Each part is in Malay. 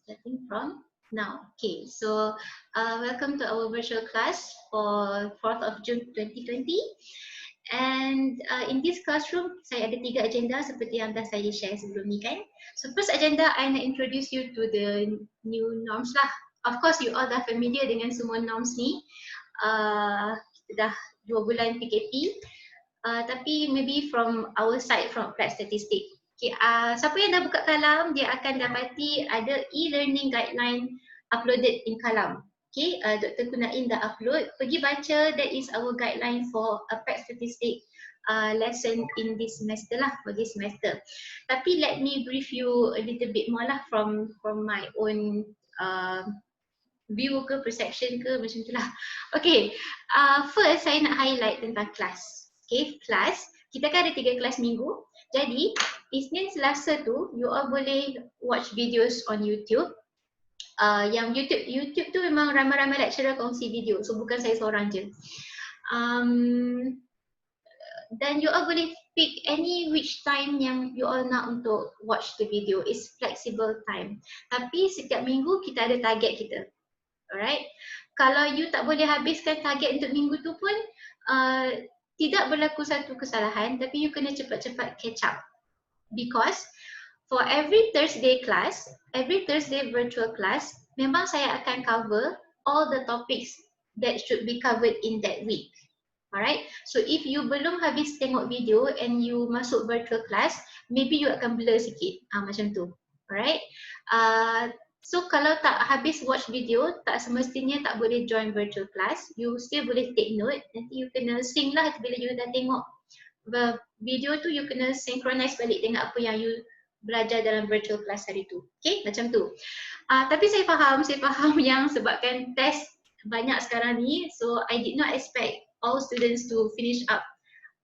Starting from now. Okay, so welcome to our virtual class for 4th of June 2020. And in this classroom, saya ada 3 agenda seperti yang dah saya share sebelum ni kan. So first agenda, I nak introduce you to the new norms lah. Of course, you all dah familiar dengan semua norms ni. Kita dah 2 bulan PKP. Tapi maybe from our side, from Applied Statistics. Okay, siapa yang dah buka Kalam, dia akan dapati ada e-learning guideline uploaded in Kalam. Okay, Dr. Kunain dah upload. Pergi baca, that is our guideline for Applied Statistics lesson in this semester lah, for this semester. Tapi let me brief you a little bit more lah from my own view ke, perception ke, macam tu lah. Okay, first saya nak highlight tentang kelas. Okay, kelas, kita kan ada 3 kelas minggu. Jadi, Isnin Selasa tu, you all boleh watch videos on YouTube. Yang YouTube tu memang ramai-ramai lecturer kongsi video. So, bukan saya seorang je. Dan you all boleh pick any which time yang you all nak untuk watch the video. It's flexible time. Tapi setiap minggu kita ada target kita. Alright. Kalau you tak boleh habiskan target untuk minggu tu pun, tidak berlaku satu kesalahan, tapi you kena cepat-cepat catch up. Because for every Thursday class, every Thursday virtual class, memang saya akan cover all the topics that should be covered in that week. Alright, so if you belum habis tengok video and you masuk virtual class, maybe you akan blur sikit, macam tu. Alright, so kalau tak habis watch video, tak semestinya tak boleh join virtual class. You still boleh take note. Nanti you kena sync lah bila you dah tengok video tu, you kena synchronize balik dengan apa yang you belajar dalam virtual class hari tu. Okay, macam tu. Tapi saya faham yang sebabkan test banyak sekarang ni, so I did not expect all students to finish up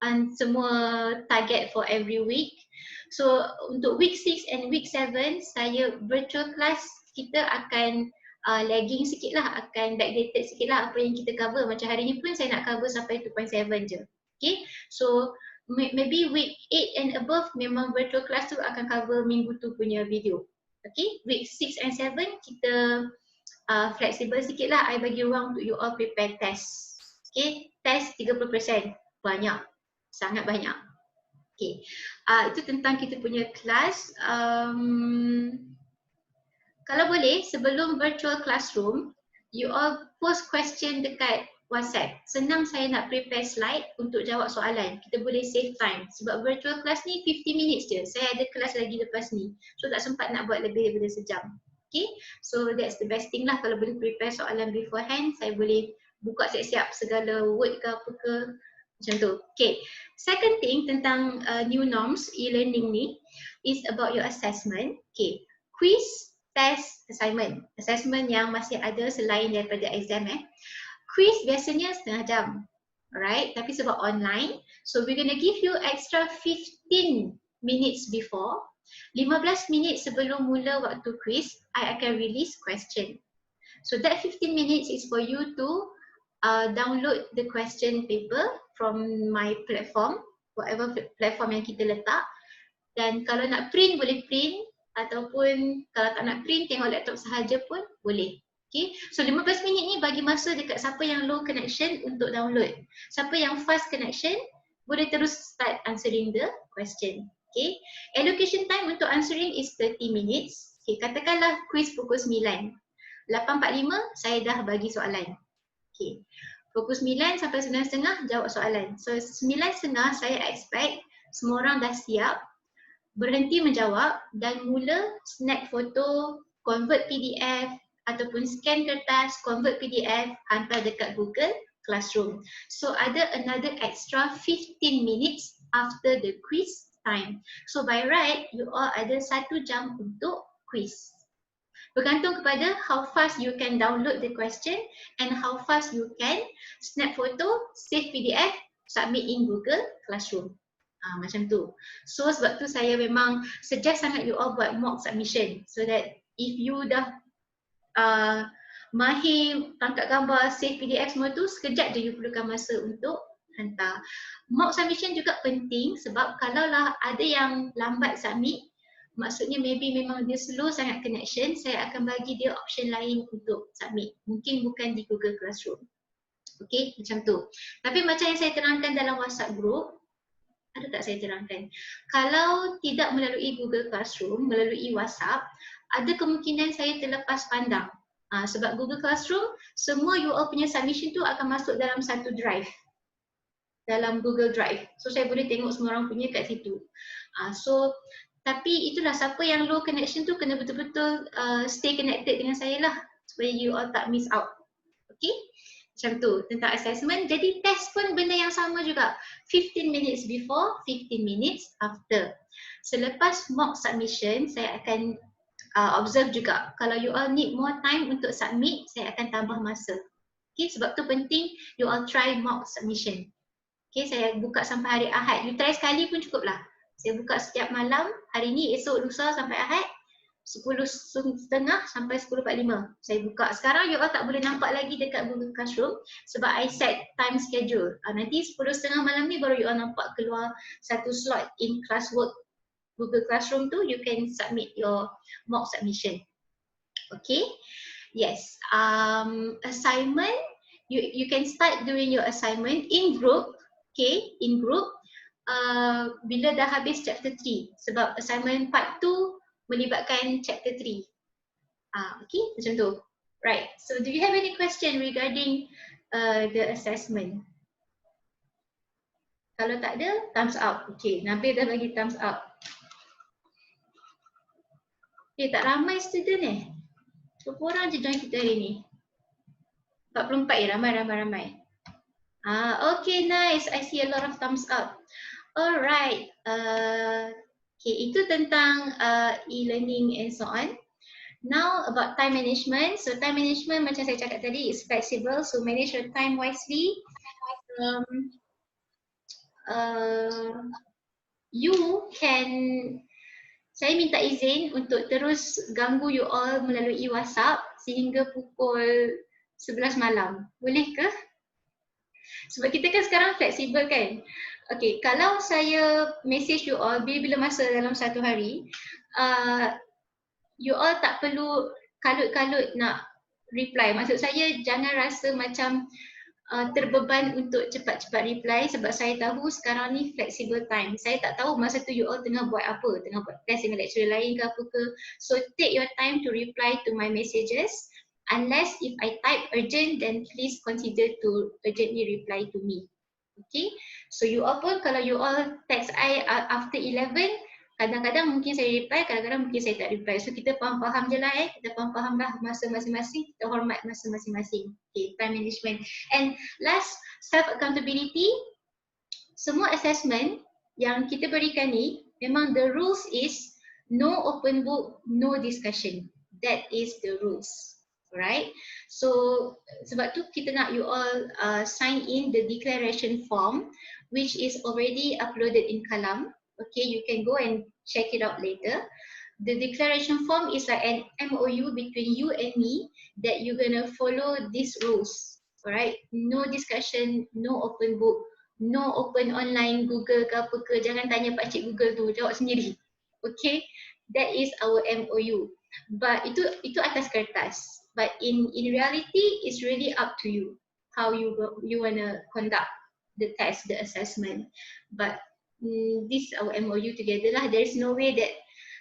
and semua target for every week. So untuk week 6 and week 7, saya virtual class kita akan lagging sikit lah, akan backdated sikit lah apa yang kita cover. Macam hari ni pun saya nak cover sampai 2.7 je. Okay, so maybe week 8 and above memang virtual class tu akan cover minggu tu punya video. Okay, week 6 and 7 kita flexible sikit lah. I bagi ruang untuk you all prepare test. Okay, test 30%. Banyak, sangat banyak. Okay, itu tentang kita punya kelas. Kalau boleh, sebelum virtual classroom, you all post question dekat WhatsApp. Senang saya nak prepare slide untuk jawab soalan. Kita boleh save time. Sebab virtual class ni 50 minutes je. Saya ada kelas lagi lepas ni. So tak sempat nak buat lebih daripada sejam. Okay, so that's the best thing lah. Kalau boleh prepare soalan beforehand, saya boleh buka siap-siap segala word ke apa ke. Macam tu. Okay, second thing tentang new norms e-learning ni is about your assessment. Okay, quiz, test, assignment. Assessment yang masih ada selain daripada exam Quiz biasanya setengah jam. Alright, tapi sebab online, so we're gonna give you extra 15 minutes before. 15 minit sebelum mula waktu quiz, I akan release question. So that 15 minutes is for you to download the question paper from my platform, whatever platform yang kita letak. Dan kalau nak print, boleh print. Ataupun kalau tak nak print, tengok laptop sahaja pun boleh. Okay, so 15 minit ni bagi masa dekat siapa yang low connection untuk download. Siapa yang fast connection, boleh terus start answering the question. Okay, allocation time untuk answering is 30 minutes. Okay, katakanlah quiz pukul 9. 8.45 saya dah bagi soalan. Okay, pukul 9 sampai 9.30 jawab soalan. So 9.30 saya expect semua orang dah siap, berhenti menjawab dan mula snap foto, convert PDF ataupun scan kertas, convert PDF, hantar dekat Google Classroom. So ada another extra 15 minutes after the quiz time. So by right, you all ada 1 jam untuk quiz. Bergantung kepada how fast you can download the question and how fast you can snap photo, save PDF, submit in Google Classroom. Macam tu. So sebab tu saya memang suggest sangat you all buat mock submission so that if you dah mahir tangkap gambar, save PDF semua tu, sekejap je you perlukan masa untuk hantar. Mock submission juga penting sebab kalaulah ada yang lambat submit, maksudnya maybe memang dia slow sangat connection, saya akan bagi dia option lain untuk submit. Mungkin bukan di Google Classroom. Okay, macam tu. Tapi macam yang saya terangkan dalam WhatsApp group, ada tak saya terangkan? Kalau tidak melalui Google Classroom, melalui WhatsApp, ada kemungkinan saya terlepas pandang. Sebab Google Classroom, semua you all punya submission tu akan masuk dalam satu drive. Dalam Google Drive. So saya boleh tengok semua orang punya kat situ. Tapi itulah, siapa yang low connection tu kena betul-betul stay connected dengan saya lah. Supaya you all tak miss out. Okay? Macam tu tentang assessment. Jadi test pun benda yang sama juga. 15 minutes before, 15 minutes after. Selepas mock submission, saya akan observe juga. Kalau you all need more time untuk submit, saya akan tambah masa. Okay, sebab tu penting you all try mock submission. Okay, saya buka sampai hari Ahad. You try sekali pun cukup lah. Saya buka setiap malam, hari ni, esok, lusa sampai Ahad. 10.30 sampai 10.45 saya buka. Sekarang you all tak boleh nampak lagi dekat Google Classroom sebab I set time schedule. Nanti 10.30 malam ni baru you all nampak keluar satu slot in classwork Google Classroom tu, you can submit your mock submission. Okay, yes. Assignment, you can start doing your assignment in group. Okay, in group bila dah habis chapter 3 sebab assignment part 2 melibatkan chapter 3. Okay, macam tu. Right, so do you have any question regarding the assessment? Kalau tak ada, thumbs up. Okay, Nabil dah bagi thumbs up. Okay, tak ramai student berapa orang je join kita hari ni? 44 ya, ramai. Okay, nice. I see a lot of thumbs up. Alright. Okay, itu tentang e-learning and so on. Now about time management. So time management macam saya cakap tadi is flexible. So manage your time wisely. You can, saya minta izin untuk terus ganggu you all melalui WhatsApp sehingga pukul 11 malam. Boleh ke? Sebab kita kan sekarang fleksibel kan. Okay, kalau saya message you all bila masa dalam satu hari, you all tak perlu kalut-kalut nak reply. Maksud saya jangan rasa macam terbeban untuk cepat-cepat reply sebab saya tahu sekarang ni flexible time. Saya tak tahu masa tu you all tengah buat apa, tengah buat test dengan lecturer lain ke apa ke. So take your time to reply to my messages. Unless if I type urgent, then please consider to urgently reply to me. Okay, so you all pun kalau you all text I after 11, kadang-kadang mungkin saya reply, kadang-kadang mungkin saya tak reply. So kita faham-faham je lah kita faham-faham lah masa masing-masing, kita hormat masa masing-masing. Okay, time management. And last, self accountability. Semua assessment yang kita berikan ni, memang the rules is no open book, no discussion. That is the rules. Right? So sebab tu kita nak you all sign in the declaration form which is already uploaded in Kalam. Okay, you can go and check it out later. The declaration form is like an MOU between you and me that you're gonna follow these rules. Alright, no discussion, no open book, no open online Google ke apa ke, jangan tanya pakcik Google tu, jawab sendiri. Okay, that is our MOU. But itu atas kertas. But in reality, it's really up to you how you wanna conduct the test, the assessment. But this our MOU together lah. There is no way that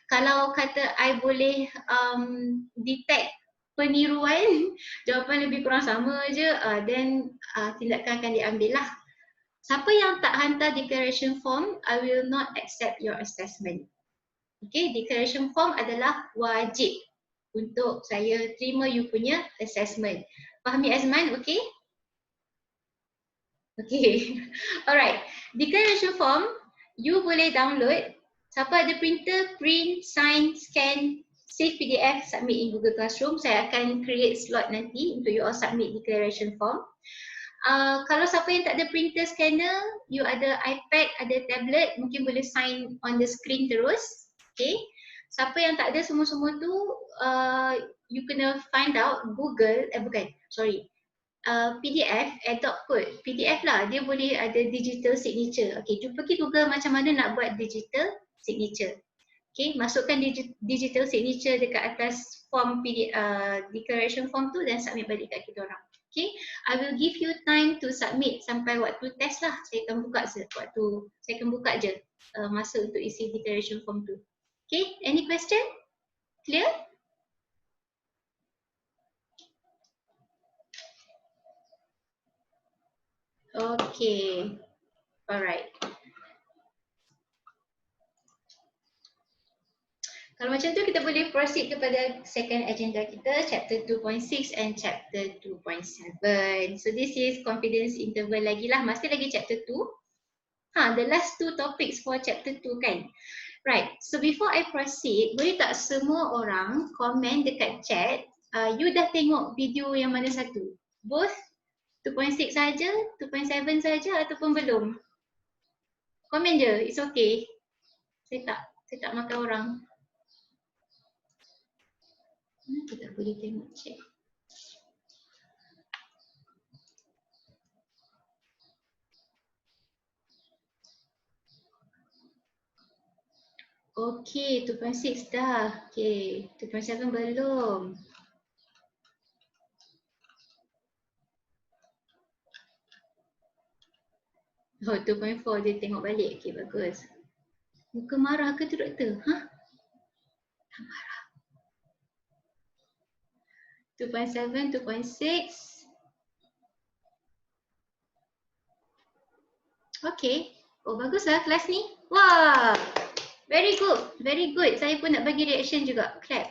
kalau kata I boleh detect peniruan, jawapan lebih kurang sama je, then tindakan akan diambil lah. Siapa yang tak hantar declaration form, I will not accept your assessment. Okay, declaration form adalah wajib untuk saya terima you punya assessment. Fahmi Azman, okay? Okay, alright. Declaration form, you boleh download. Siapa ada printer, print, sign, scan, save PDF, submit in Google Classroom. Saya akan create slot nanti untuk you all submit declaration form. Kalau siapa yang tak ada printer, scanner, you ada iPad, ada tablet, mungkin boleh sign on the screen terus. Okay. Siapa yang tak ada semua-semua tu, you kena find out Google, PDF, adopt code. PDF lah, dia boleh ada digital signature. Okay, pergi Google macam mana nak buat digital signature. Okay, masukkan digital signature dekat atas form declaration form tu dan submit balik kat kita orang. Okay, I will give you time to submit sampai waktu test lah. Saya akan buka saya akan buka je masa untuk isi declaration form tu. Okay, any question? Clear? Okay, alright. Kalau macam tu kita boleh proceed kepada second agenda kita, chapter 2.6 and chapter 2.7. So this is confidence interval lagi lah, masih lagi chapter 2. The last two topics for chapter 2 kan. Right, so before I proceed, boleh tak semua orang komen dekat chat, you dah tengok video yang mana satu? Both 2.6 saja, 2.7 saja ataupun belum? Komen je, it's okay. Saya tak makan orang. Kita boleh tengok chat. Okay, 2.6 dah. Okay, 2.7 belum. Oh, 2.4 dia tengok balik. Okay, bagus. Muka marah ke tu doktor? Tak marah. 2.7, 2.6. Okay. Oh, baguslah kelas ni. Wah, very good. Very good. Saya pun nak bagi reaction juga. Clap.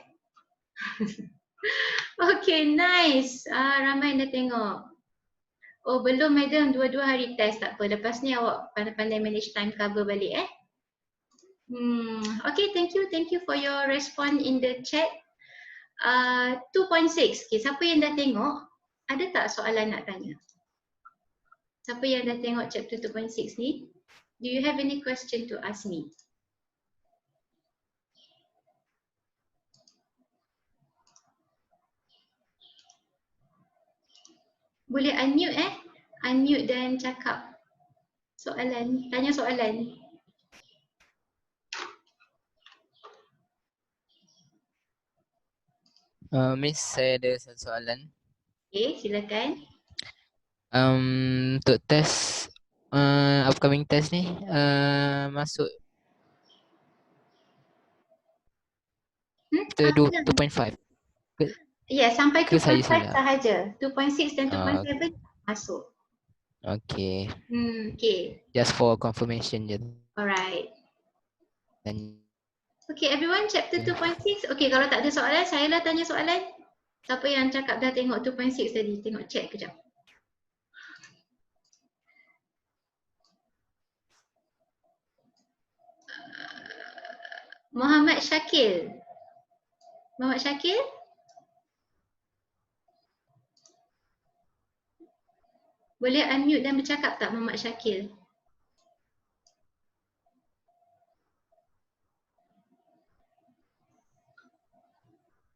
Okay, nice. Ramai dah tengok. Oh, belum madam. 2 hari test. Tak apa. Lepas ni awak pandai-pandai manage time cover balik Okay, thank you. Thank you for your response in the chat. 2.6. Okay, siapa yang dah tengok? Ada tak soalan nak tanya? Siapa yang dah tengok chapter 2.6 ni? Do you have any question to ask me? Boleh unmute unmute dan cakap soalan, tanya soalan. Miss, saya ada satu soalan. Okay, silakan. Untuk test, upcoming test ni, masuk kita 2.5. Ya, sampai Ke saya 2.5 silap? sahaja. 2.6 dan 2.7 masuk. Okay. Okay. Just for confirmation je. Alright. Dan Okay, everyone, chapter 2.6. Okay, kalau tak ada soalan, saya lah tanya soalan. Siapa yang cakap dah tengok 2.6 tadi? Tengok chat kejap. Muhammad Syakil. Muhammad Syakil? Boleh unmute dan bercakap tak Muhammad Syakil?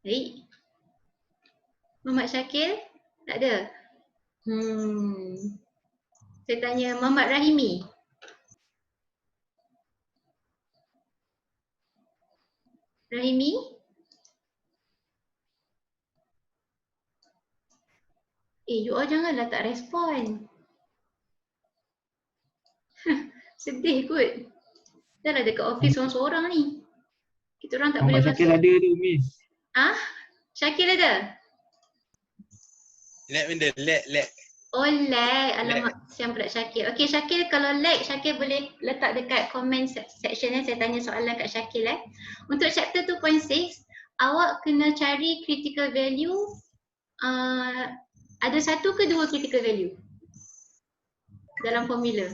Baik. Muhammad Syakil? Tak ada? Saya tanya Muhammad Rahimi. Rahimi? You all janganlah tak respon. Sedih kot. Dah lah dekat office seorang-seorang ni. Kita orang tak boleh masuk. Syakil ada tu, Miss. Syakil ada? Lag benda, lag. Oh, lag. Alamak, siang pula Syakil. Okay, Syakil, kalau lag, Syakil boleh letak dekat comment section saya tanya soalan kat Syakil Untuk chapter 2.6, awak kena cari critical value. Ada satu ke dua critical value dalam formula?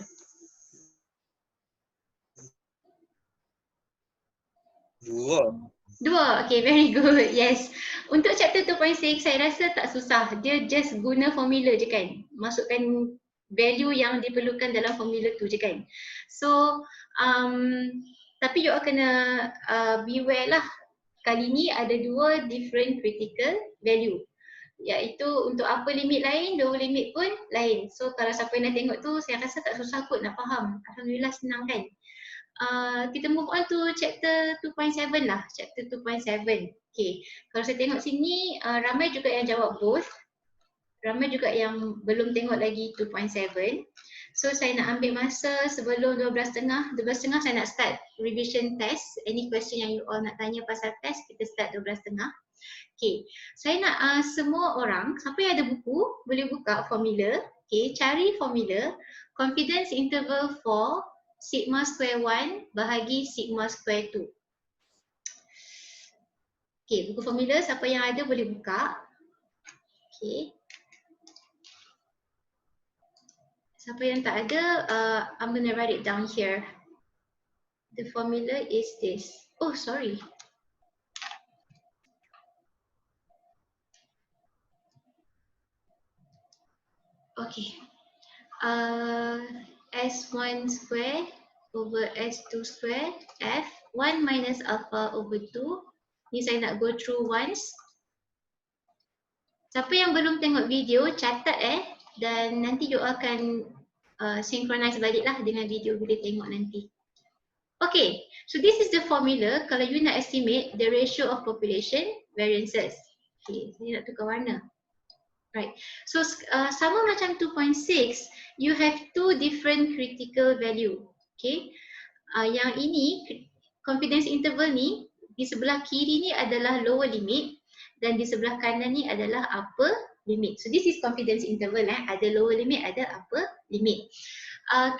Dua, okay, very good, yes. Untuk chapter 2.6, saya rasa tak susah. Dia just guna formula je kan. Masukkan value yang diperlukan dalam formula tu je kan. So, tapi you all kena beware lah. Kali ni ada dua different critical value. Iaitu untuk apa limit lain, dua limit pun lain. So, kalau siapa yang nak tengok tu, saya rasa tak susah kot nak faham. Alhamdulillah senang kan. Kita move on to chapter 2.7 lah, chapter 2.7. Okay, kalau saya tengok sini ramai juga yang jawab both, ramai juga yang belum tengok lagi 2.7. So saya nak ambil masa sebelum 12.30 saya nak start revision test. Any question yang you all nak tanya pasal test, kita start 12.30. Okay, saya nak semua orang, siapa yang ada buku boleh buka formula. Okay, cari formula confidence interval for sigma square 1 bahagi sigma square 2. Okay, buku formula siapa yang ada boleh buka. Okay. Siapa yang tak ada, I'm gonna write it down here. The formula is this. Oh, sorry. Okay. S1 square over S2 square F 1 minus alpha over 2. Ni saya nak go through once. Siapa yang belum tengok video, catat dan nanti you akan synchronize balik lah dengan video bila tengok nanti. Okay, so this is the formula kalau you nak estimate the ratio of population variances. Okay, saya nak tukar warna. Right, so sama macam 2.6, you have two different critical value. Okay, yang ini confidence interval ni di sebelah kiri ni adalah lower limit dan di sebelah kanan ni adalah upper limit. So this is confidence interval ada lower limit, ada upper limit.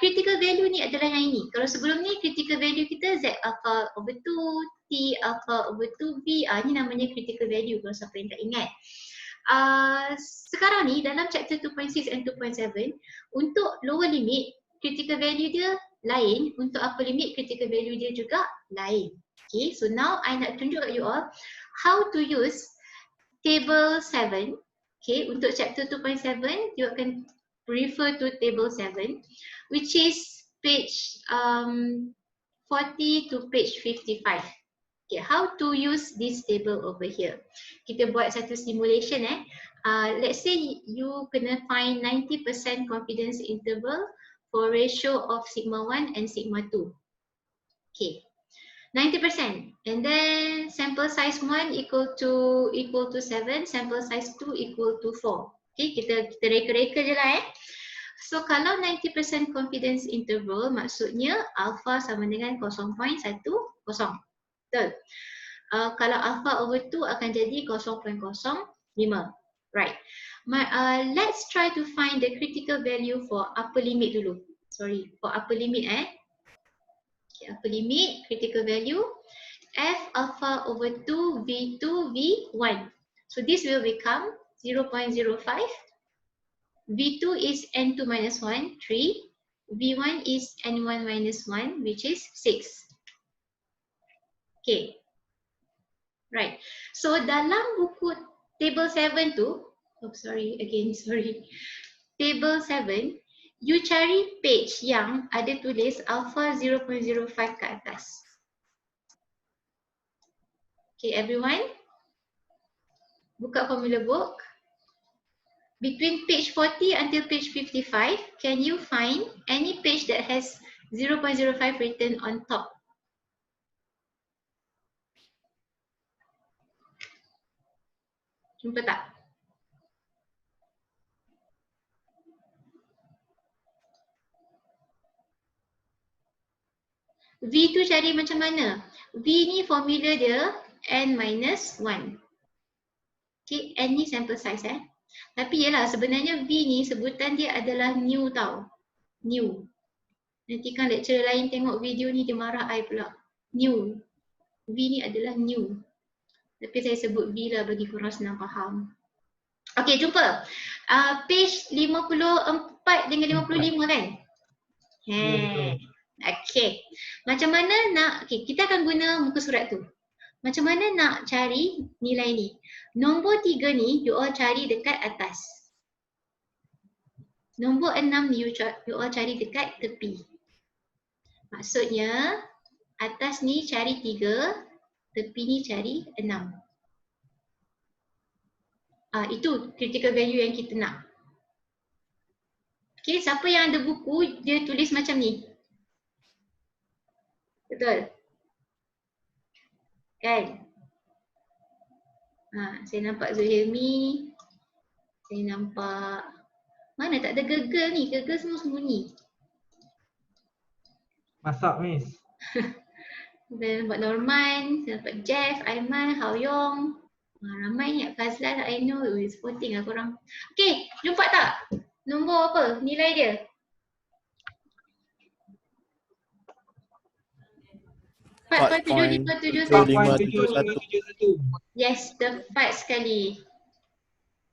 Critical value ni adalah yang ini. Kalau sebelum ni critical value kita Z alpha over 2, T alpha over 2V, ni namanya critical value kalau siapa yang tak ingat. Sekarang ni dalam chapter 2.6 and 2.7, untuk lower limit critical value dia lain, untuk upper limit critical value dia juga lain. Okay, so now I nak tunjuk kat you all how to use table 7. Okay, untuk chapter 2.7 you akan refer to table 7 which is page 40 to page 55. Okay, how to use this table over here. Kita buat satu simulation let's say you kena find 90% confidence interval for ratio of sigma 1 and sigma 2. Okay, 90%, and then sample size 1 equal to 7, sample size 2 equal to 4. Okay, kita reka-reka je lah So kalau 90% confidence interval maksudnya alpha sama dengan 0.10. Betul. Kalau alpha over 2 akan jadi 0.05. Right. Let's try to find the critical value for upper limit dulu. Sorry, for upper limit Okay, upper limit critical value F alpha over 2 V2 V1. So this will become 0.05. V2 is N2 minus 1, 3. V1 is N1 minus 1, which is 6. Okay. Right. So dalam buku table 7 tu, Table 7, you cari page yang ada tulis alpha 0.05 ke atas. Okay, everyone. Buka formula book. Between page 40 until page 55, can you find any page that has 0.05 written on top? Jumpa tak? V tu cari macam mana? V ni formula dia N minus 1. Okay, N ni sample size Tapi yelah sebenarnya V ni sebutan dia adalah new tau. New. Nanti kan lecturer lain tengok video ni dia marah I pula. New. V ni adalah new. Tapi saya sebut V lah bagi korang senang faham. Okay, jumpa. Page 54 dengan 55 kan? Okay. Macam mana nak, kita akan guna muka surat tu. Macam mana nak cari nilai ni? Nombor 3 ni you all cari dekat atas. Nombor 6 ni you all cari dekat tepi. Maksudnya atas ni cari 3, tepi ni cari 6. Itu critical value yang kita nak. Okay, siapa yang ada buku dia tulis macam ni. Betul? Kan? Saya nampak Zuhilmi. Saya nampak, mana tak ada Gegel ni? Gegel semua sembunyi. Masak, Miss. Saya nampak Norman, saya nampak Jeff, Aiman, Hao Yong. Ramai ni, Fazlan, I know, sporting lah korang. Okay, jumpa tak? Nombor apa? Nilai dia? Empat tujuh lima tujuh satu. 4.7571. Yes, tepat sekali.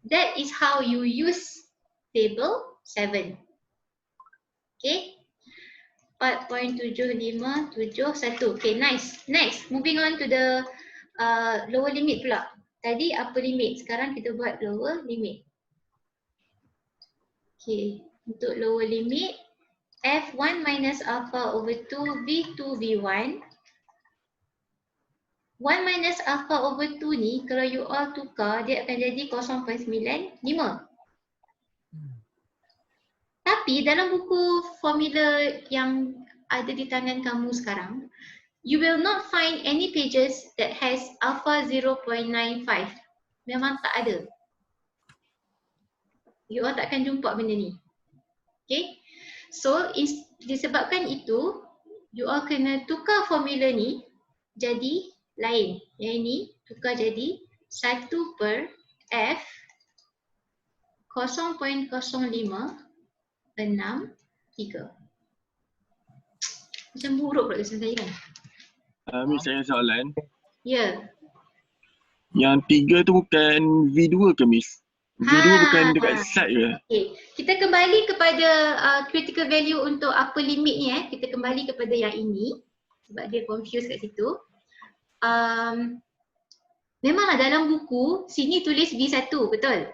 That is how you use table 7. Okay. 4.7571. Okay, nice. Next, moving on to the lower limit pula. Tadi upper limit, sekarang kita buat lower limit. Okay, untuk lower limit, F1 minus alpha over 2 V2 V1. 1 minus alpha over 2 ni, kalau you all tukar, dia akan jadi 0.95. Tapi dalam buku formula yang ada di tangan kamu sekarang, you will not find any pages that has alpha 0.95. Memang tak ada. You all takkan jumpa benda ni. Okay. So, disebabkan itu, you all kena tukar formula ni jadi lain. Yang ini tukar jadi 1 per F 0.0563. Macam buruk pula tulisan saya kan? Miss, saya ada soalan. Ya. Yang 3 tu bukan V2 ke, Miss? V2 bukan dekat side ke? Okay. Kita kembali kepada critical value untuk upper limit ni. Kita kembali kepada yang ini. Sebab dia confuse kat situ. Memanglah dalam buku, sini tulis V1, betul?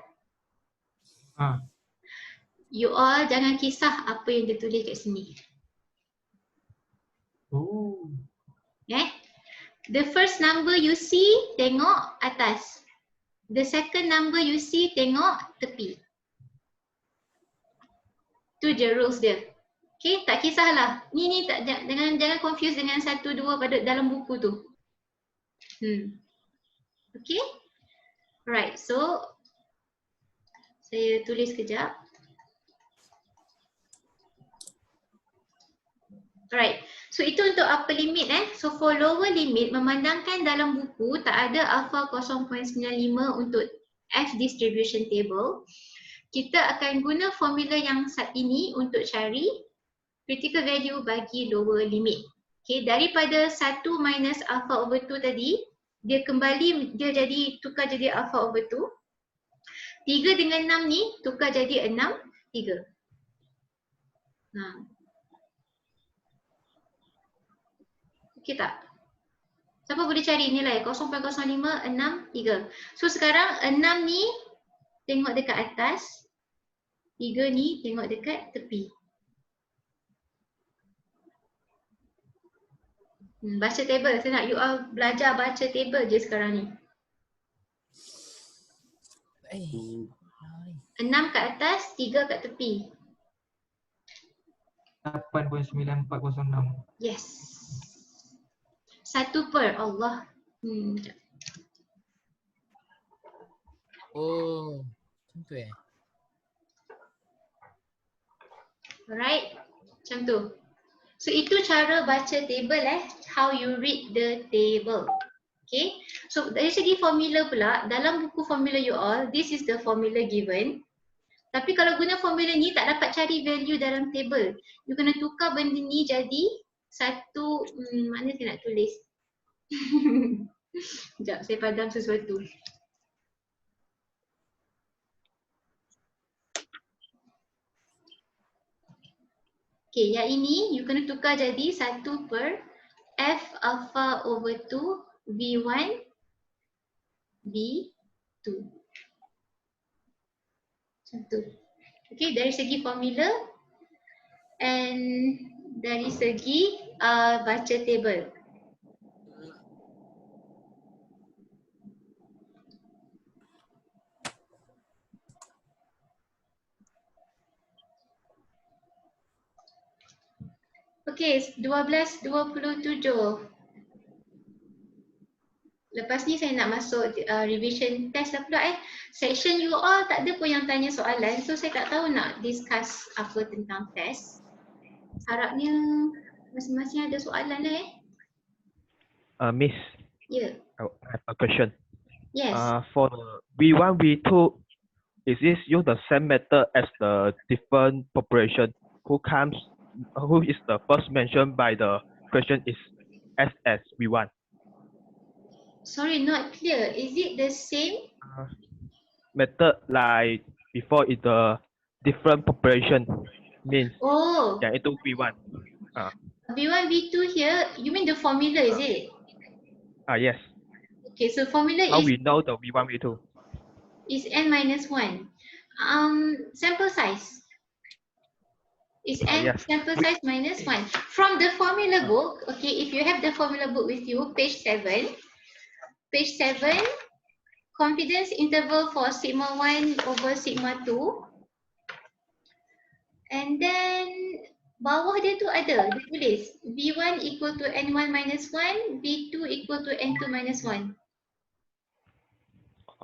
You all jangan kisah apa yang dia tulis kat sini. Oh. The first number you see, tengok atas. The second number you see, tengok tepi. Tu je rules dia. Okay, tak kisahlah. Ni tak, jangan confuse dengan 1, 2 pada dalam buku tu. Okay. Right, so saya tulis kejap. Alright, so itu untuk upper limit So for lower limit, memandangkan dalam buku tak ada alpha 0.95 untuk F distribution table, kita akan guna formula yang saat ini untuk cari critical value bagi lower limit. Okay, daripada 1 minus alpha over 2 tadi, dia kembali, dia jadi tukar jadi alpha over 2. 3 dengan 6 ni tukar jadi 6, 3. Okay tak? Siapa boleh cari nilai? 0.05, 6, 3. So sekarang 6 ni tengok dekat atas. 3 ni tengok dekat tepi. Baca table. Saya nak you all belajar baca table je sekarang ni. 6 kat atas, 3 kat tepi. 8.9406. Yes. 1 per Allah. Sekejap. Oh, macam tu Alright. Macam tu. So itu cara baca table how you read the table. Okay. So dari segi formula pula, dalam buku formula you all, this is the formula given. Tapi kalau guna formula ni tak dapat cari value dalam table. You kena tukar benda ni jadi satu, mana saya nak tulis? Sekejap, saya padam sesuatu. Okay, yang ini you kena tukar jadi 1 per F alpha over 2 V1 V2. Macam tu. Okay, dari segi formula and dari segi baca table. Okey, 12:27. Lepas ni saya nak masuk revision test lah pula Section you all tak ada pun yang tanya soalan. So saya tak tahu nak discuss apa tentang test. Harapnya masing-masing ada soalan lah Miss, Ya. I have a question. Yes. For the V1, V2, is this use the same method as the different population? Who is the first mentioned by the question is SS V1? Sorry, not clear. Is it the same? Method like before is the different population means Oh, yang itu V1. V1, V2 here, you mean the formula is it? Yes. Okay, so formula How we know the V1, V2? is n minus 1. Sample size. Is n Yes. sample size minus 1. From the formula book, okay, if you have the formula book with you, page 7, confidence interval for sigma 1 over sigma 2. And then bawah dia tu ada, dia tulis V1 equal to N1 minus 1, V2 equal to N2 minus 1.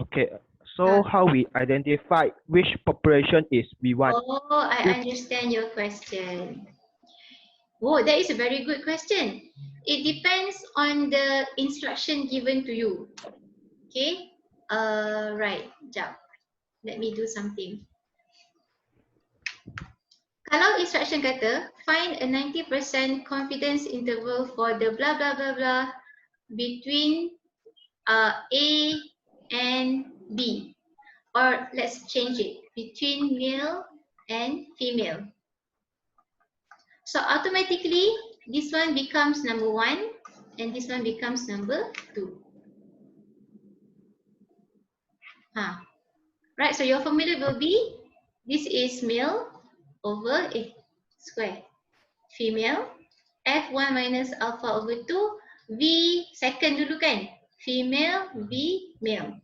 Okay. So how we identify which population is V1? Oh, I understand your question. Oh, that is a very good question. It depends on the instruction given to you. Okay. Right. Jap. Let me do something. Kalau instruction kata find a 90% confidence interval for the blah blah blah blah between A and B, or let's change it between male and female. So automatically this one becomes number 1 and this one becomes number 2. Right, so your formula will be this is male over A square, female, F1 minus alpha over 2, V second dulu kan, female, V male.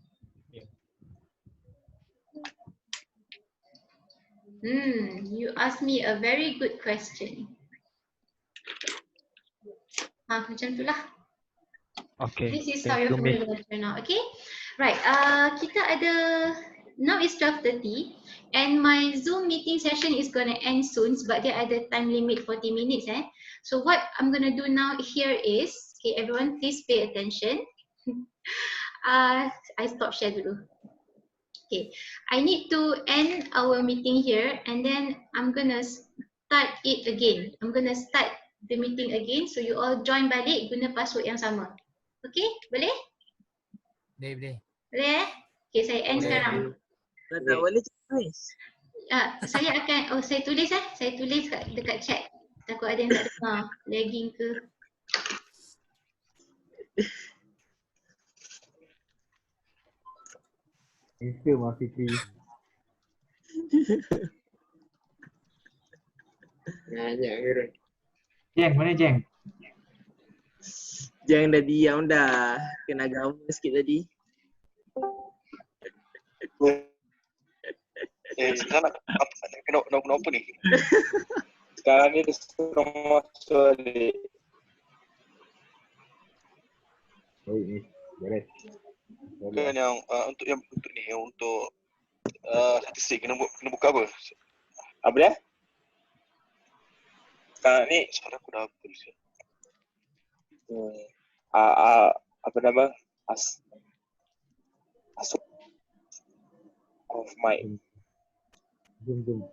You ask me a very good question. Macam tu lah. Okay. This is how your formula will turn out. Okay, right. Kita ada, now it's 12:30 and my Zoom meeting session is gonna end soon sebab dia ada time limit 40 minutes So what I'm gonna do now here is, okay, everyone please pay attention. I stop share dulu. Okay, I need to end our meeting here and then I'm gonna start it again. I'm gonna start the meeting again, so you all join balik guna password yang sama. Okay, boleh? Boleh. Boleh Okay, saya end Boleh. sekarang. Tak boleh tulis. Saya akan, saya tulis saya tulis dekat chat. Takut ada yang tak dengar, lagging ke. Itu Mak Fikri. Jeng, mana Jeng? Jangan dah diam dah. Kena agama sikit tadi. Sekarang nak guna apa ni? Sekarang ni dia suruh masuk ni. Baik ni. Beres. Kan yang untuk ni, untuk statistik kena buka apa? Apa dia? Sekarang ni soalan aku dah tulis. Apa nama? Asuk of my Zoom.